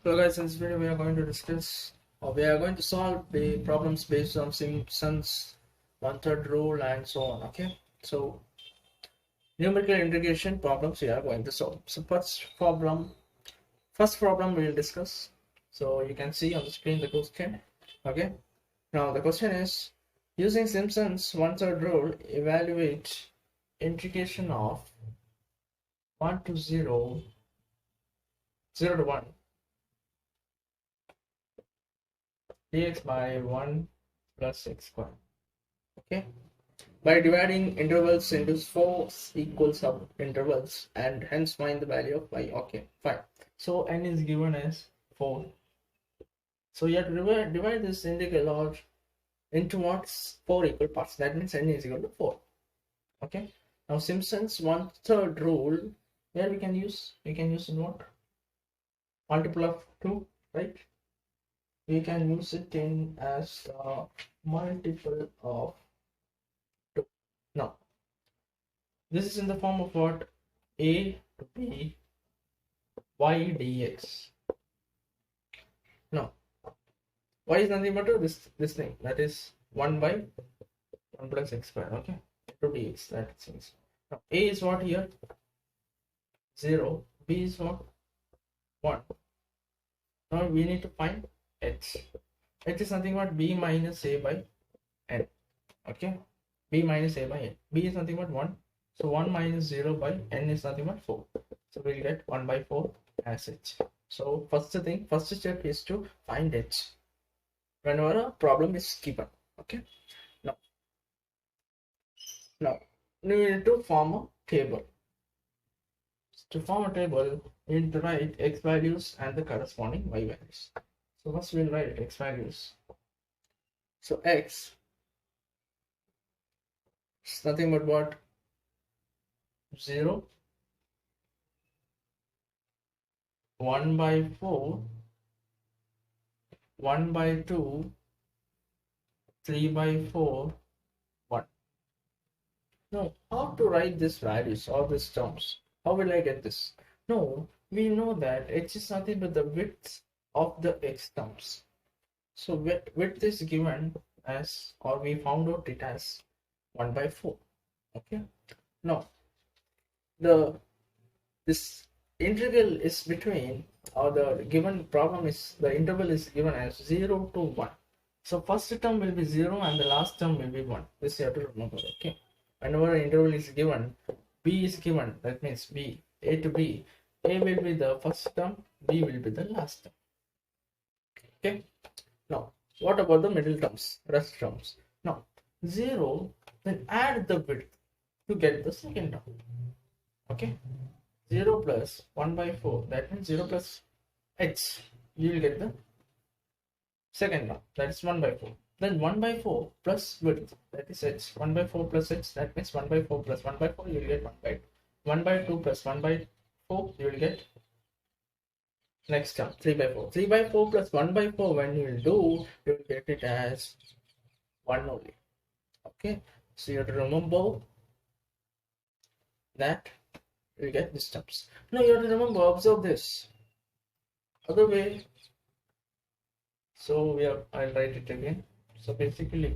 So guys, in this video we are going to discuss or we are going to solve the problems based on Simpson's one-third rule and so on. Okay, so numerical integration problems we are going to solve. So first problem we will discuss. So you can see on the screen the question. Okay, now the question is, using Simpson's one-third rule, evaluate integration of 1 to 0, 0 to 1 dx by 1 plus x squared. Okay, by dividing intervals into 4 equal sub intervals and hence find the value of y. Okay, fine. So n is given as 4. So you have to divide this integral into what's 4 equal parts. That means n is equal to 4. Okay, now Simpson's one-third rule, where we can use in what? Multiple of 2, right? We can use it in as multiple of 2. Now this is in the form of what? A to b y dx. Now y is nothing but this thing, that is 1 by 1 plus x squared. Okay, to dx, that is. Now a is what here? 0. B is what? 1. Now we need to find h. H is nothing but b minus a by n. Okay, b minus a by n. B is nothing but 1. So 1 minus 0 by n is nothing but 4. So we'll get 1 by 4 as h. So first step is to find h whenever a problem is given. Okay, now we need to form a table. To form a table, we need to write x values and the corresponding y values. So first we'll write x values. So x is nothing but what? 0, 1 by 4, 1 by 2, 3 by 4, 1. Now, how to write these values or these terms? How will I get this? No, we know that h is nothing but the width of the x terms. So width is given as, or we found out it as 1 by 4. Okay, now this integral is between, or the given problem is, the interval is given as 0 to 1. So first term will be 0 and the last term will be 1. This you have to remember. Okay, whenever an interval is given, b is given, that means b, a to b, a will be the first term, b will be the last term. Okay, now what about the middle terms, rest terms? Now 0, then add the width to get the second term. Okay, 0 plus 1 by 4, that means 0 plus h, you will get the second term, that is 1 by 4. Then 1 by 4 plus width, that is h. 1 by 4 plus h, that means 1 by 4 plus 1 by 4, you will get 1 by 2. 1 by 2 plus 1 by 4, you will get next term 3 by 4. 3 by 4 plus 1 by 4, when you will do, you will get it as 1 only. Okay, so you have to remember that you will get these terms. Now you have to remember, observe this other way. So I'll write it again. So basically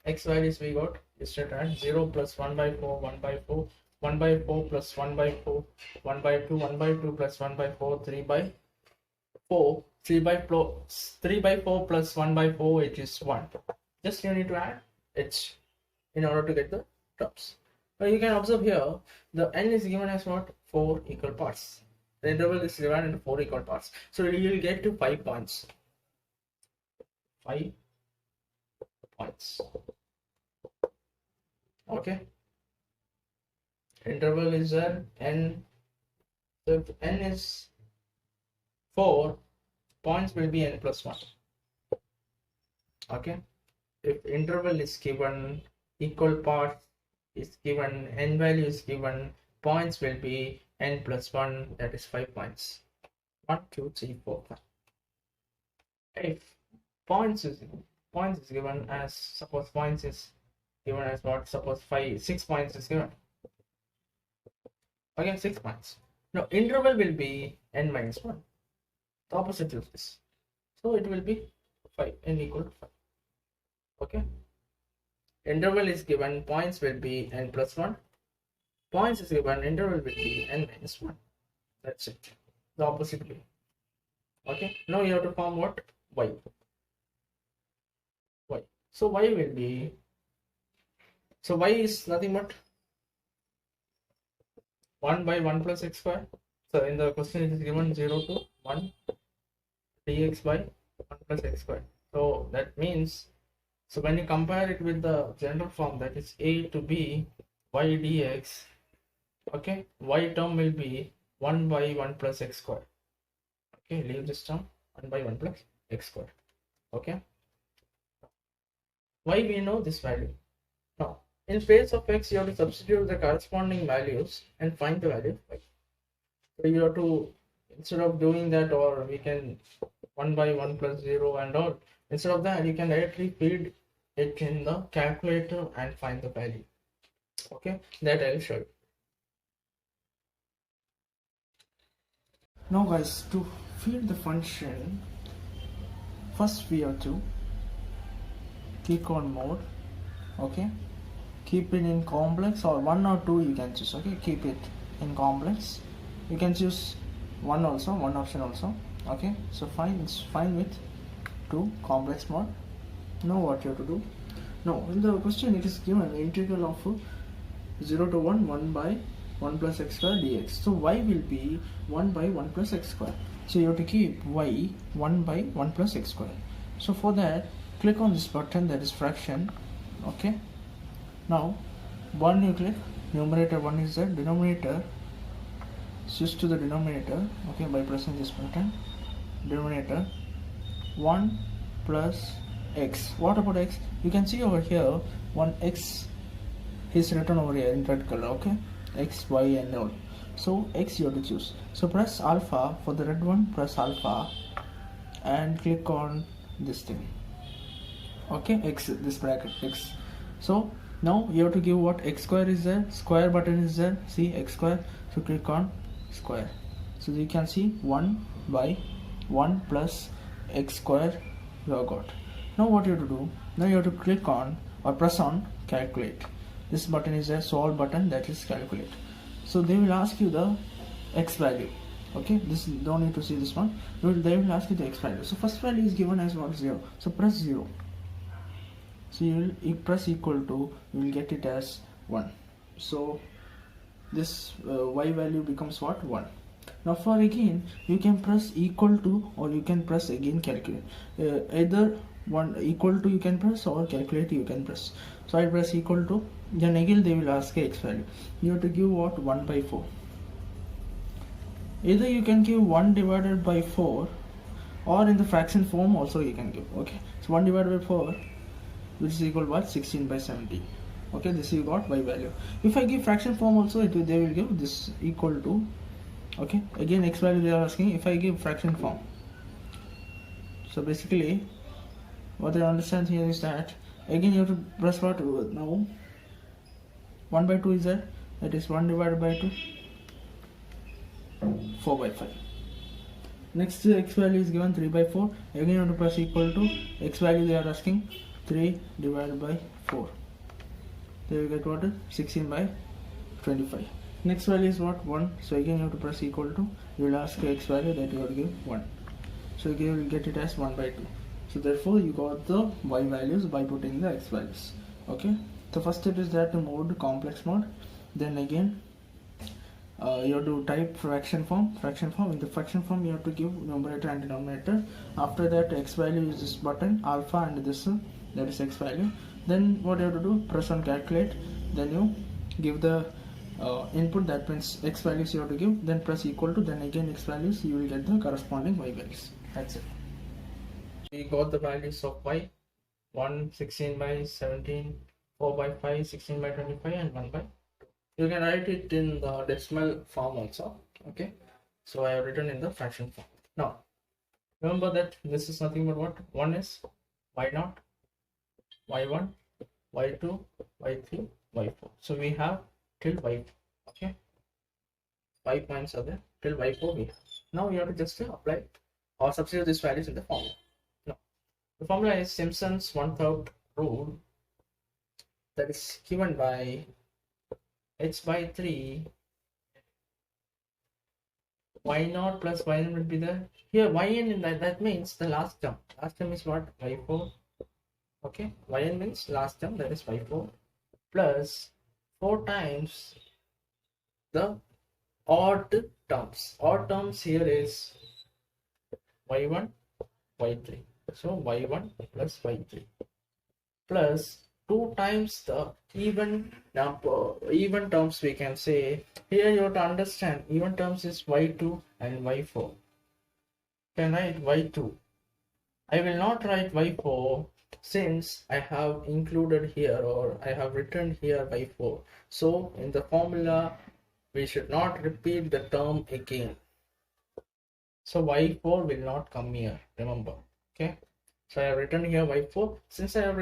x values we got is at 0 plus 1 by 4, 1 by 4, 1 by 4 plus 1 by 4, 1 by 2, 1 by 2 plus 1 by 4, 3 by 4, 3 by 4 plus 1 by 4, which is 1. Just you need to add h in order to get the terms. Now you can observe here, the n is given as what? 4 equal parts. The interval is divided into 4 equal parts. So you will get to 5 points. 5 points. Okay. Interval is n. So if n is 4, points will be n plus 1. Okay. If interval is given, equal parts is given, n value is given, points will be n plus 1, that is 5 points. 1, 2, 3, 4, 5. If points is given as, suppose points is given as what? Suppose 6 points is given. Again 6 points. Now interval will be n minus 1. The opposite is this. So it will be 5, n equal to 5. Okay. Interval is given, points will be n plus 1. Points is given, interval will be n minus 1. That's it. The opposite way. Okay. Now you have to form what? Y. Y. So y will be, so y is nothing but 1 by 1 plus x square. So in the question it is given 0 to 1 dx by 1 plus x square. So that means, so when you compare it with the general form, that is a to b y dx, okay, y term will be 1 by 1 plus x square. Okay, leave this term, 1 by 1 plus x square. Okay, why we know this value? Now in place of x you have to substitute the corresponding values and find the value of y. So you have to, instead of doing that, or we can 1 by 1 plus 0 and all, instead of that you can directly feed it in the calculator and find the value. Okay, that I'll show you. Now guys, to feed the function, first we have to click on mode. Okay, keep it in complex, or 1 or 2 you can choose. Okay, keep it in complex. You can choose one also, one option also. Okay, so fine, it's fine with 2 complex mode. Now what you have to do? Now in the question it is given integral of 0 to 1 1 by 1 plus x square dx. So y will be 1 by 1 plus x square. So you have to keep y 1 by 1 plus x square. So for that, click on this button, that is fraction. Okay, now 1 you click, numerator 1 is there, denominator switch to the denominator. Okay, by pressing this button, denominator 1 plus x. What about x? You can see over here 1x is written over here in red color. Okay, x, y and all. So x you have to choose. So press alpha for the red one, press alpha and click on this thing. Okay, x, this bracket x. So now you have to give what? X square is there, square button is there, see x square. So click on square. So you can see 1 by 1 plus x square you have got. Now what you have to do? Now you have to click on or press on calculate. This button is a solve button, that is calculate. So they will ask you the x value. Okay, this don't need to see this one. They will ask you the x value. So first value is given as what? 0. So press 0. So you will press equal to, you will get it as 1. So this y value becomes what? 1. Now for again you can press equal to, or you can press again calculate. Either one equal to you can press, or calculate you can press. So I press equal to, then again they will ask x value. You have to give what? 1 by 4. Either you can give 1 divided by 4, or in the fraction form also you can give. Okay, so 1 divided by 4, which is equal to what? 16 by 17. Okay, this you got y value. If I give fraction form also, they will give this equal to. Okay, again x value they are asking. If I give fraction form, so basically what I understand here is that again you have to press what? Now 1 by 2 is there, that is 1 divided by 2, 4 by 5. Next x value is given 3 by 4. Again you have to press equal to, x value they are asking 3 divided by 4. They will get what? 16 by 25. Next value is what? 1. So again you have to press equal to, you will ask x value, that you have to give 1. So again you will get it as 1 by 2. So therefore you got the y values by putting the x values. Okay, the first step is that to mode complex mode. Then again you have to type fraction form. In the fraction form you have to give numerator and denominator. After that x value is this button alpha, and this that is x value. Then what you have to do? Press on calculate. Then you give the input, that means x values you have to give. Then press equal to, then again x values, you will get the corresponding y values. That's it. We got the values of y: 1, 16 by 17, 4 by 5, 16 by 25, and 1 by 2. You can write it in the decimal form also. Okay, so I have written in the fraction form. Now remember that this is nothing but what? 1 is y0, y1, y2, y3, y4. So we have till y4. Okay, 5 points are there till y4 we have. Now you have to just apply or substitute these values in the formula. No, the formula is Simpson's 1/3 rule, that is given by h by 3 y0 plus yn will be there. Here yn in that means the last term. Last term is what? Y4. Okay, yn means last term, that is y4 plus 4 times the odd terms. Odd terms here is y1, y3. So y1 plus y3 plus 2 times the even number, even terms we can say. Here you have to understand even terms is y2 and y4. Can write y2. I will not write y4 since I have included here, or I have written here y4. So in the formula we should not repeat the term again. So y4 will not come here, remember. Okay, so I have written here y4. Since I have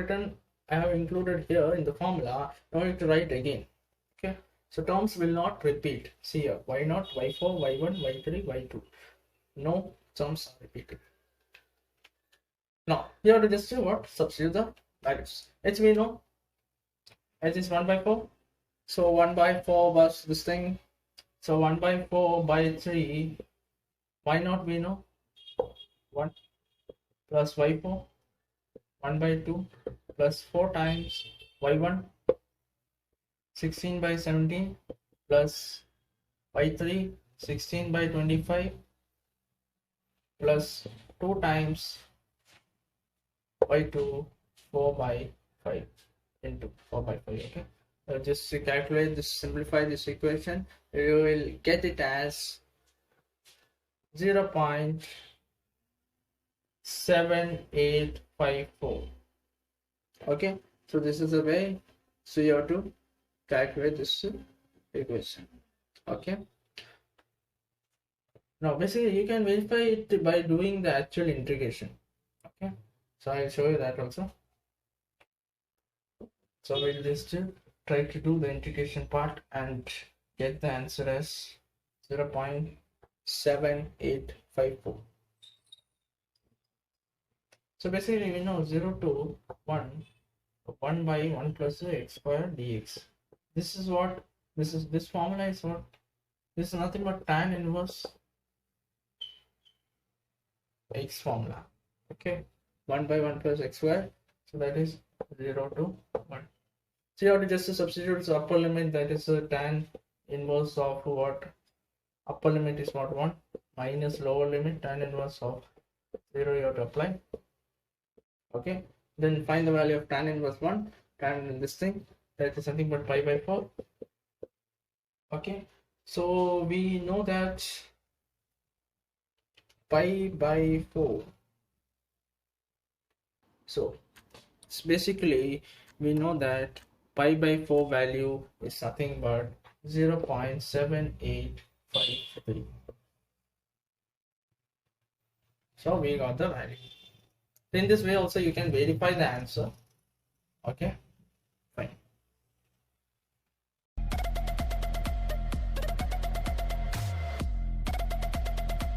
included here in the formula, no need to write again. Okay, so terms will not repeat. See here, y0, y4, y1, y3, y2. No terms are repeated. Now here to just do what? Substitute the values. H we know. H is 1/4. So 1/4 was this thing. So 1/4 by 3. Y0 we know. 1 plus y4. 1/2 plus 4 times y1. 16/17 plus y3. 16/25 plus 2 times y2, 4/5 into 4/5. Okay, just to calculate this, simplify this equation, you will get it as 0.7854. okay, so this is the way, so you have to calculate this equation. Okay, now basically you can verify it by doing the actual integration. Okay, so I'll show you that also. So we'll just try to do the integration part and get the answer as 0.7854. So basically we know 0 to 1, 1 by 1 plus x squared dx. This is what, this formula is what? This is nothing but tan inverse x formula. Okay, 1 by 1 plus x squared, so that is 0 to 1. So you have to just substitute the upper limit, that is tan inverse of what? Upper limit is what? 1 minus lower limit tan inverse of 0 you have to apply. Okay, then find the value of tan inverse 1, tan in this thing, that is something but pi/4. Okay, so we know that pi/4, so it's basically we know that pi/4 value is nothing but 0.7853. So we got the value. In this way also you can verify the answer. Okay.